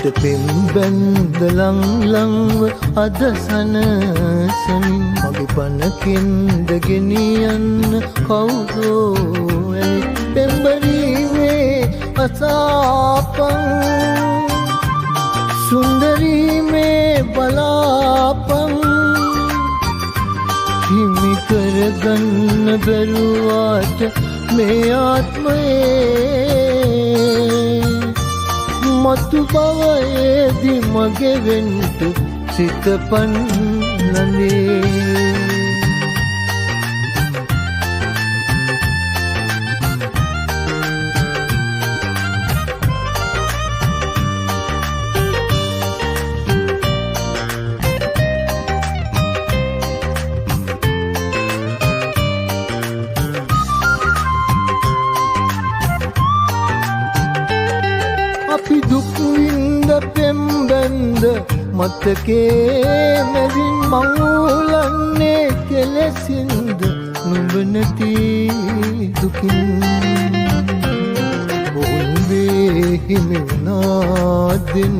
මට පෙම් බැන්ද ලංලංව අද සනසමින් මගේ පනකෙන්ද ගෙනියන්න කවුදෝ ඇයි පෙම්බරීමේ අසාපන් සුන්දරීමේ බලාපන් හිමි කරගන්න බැරුවාට මේ ආත්මයේ මතු බවයේදී මගේ වෙන්ට සිත පන්නලේ අපි දුක් විඳ පෙම් බැන්ද මතකේ මැදින් මංගුලන්නේ කෙලෙසින්ද නුඹ නැති දුකින් ඔහුඹේ හිමි වුණාදෙන්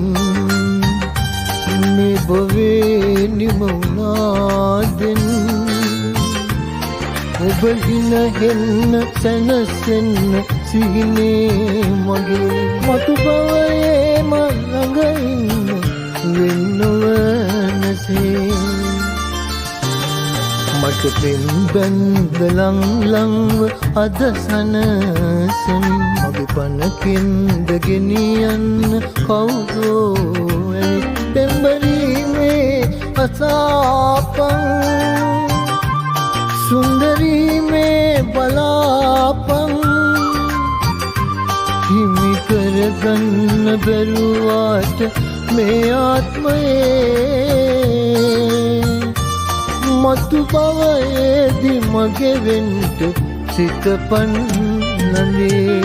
මේ බවේ නිම වුණාදෙන් ඔබ හින හෙන්න සැනසෙන්න සිහිනේ මගේ මතු බවයේ මළඟ ඉන්න වෙන්නවනසේ මට පෙම් බැන්ද ලංලංව අද සනසමින් මගේ පනකෙන්ද ගෙනියන්න කවුදෝ ඇයි පෙම්බරීමේ අසාපන් සුන්දරීමේ බලාපන් හිමි කරගන්න බැරුවාට මේ ආත්මයේ මතු බවයේදී මගේ වෙන්ට සිත පන්නලේ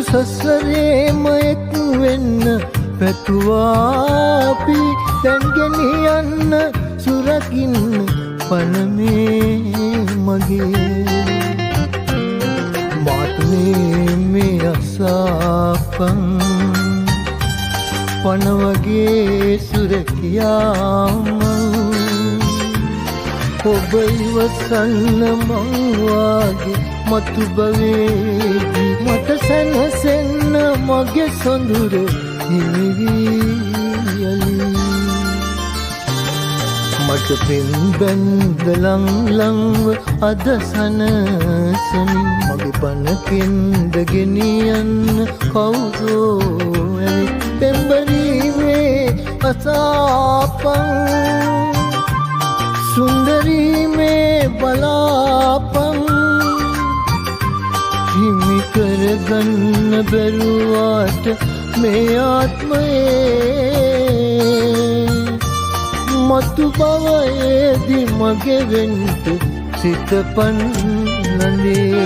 සසරේම එක් වෙන්න පැතුවාපි දැන් ගෙනියන්න සුරකින්න පනමේ මගේ මාත්මේ මේ අසාපන් පන වගේ සුරකියාම ඔබ ඉවසන්න මං වාගේ මතු බවේදී මට සැනසෙන්න මගේ සොඳුර හිමිවියලි මට පෙම් බැන්ද ලංලංව අද සනසමින් මගේ පනකෙන්ද ගෙනියන්න කවුදෝ ඇයි පෙම්බරීමේ අසාපන් සුන්දරීමේ බලාපන් හිමි කරගන්න බැරුවාට මේ ආත්මයේ මතු බවයේදී මගේ වෙන්ට සිත පන්නලේ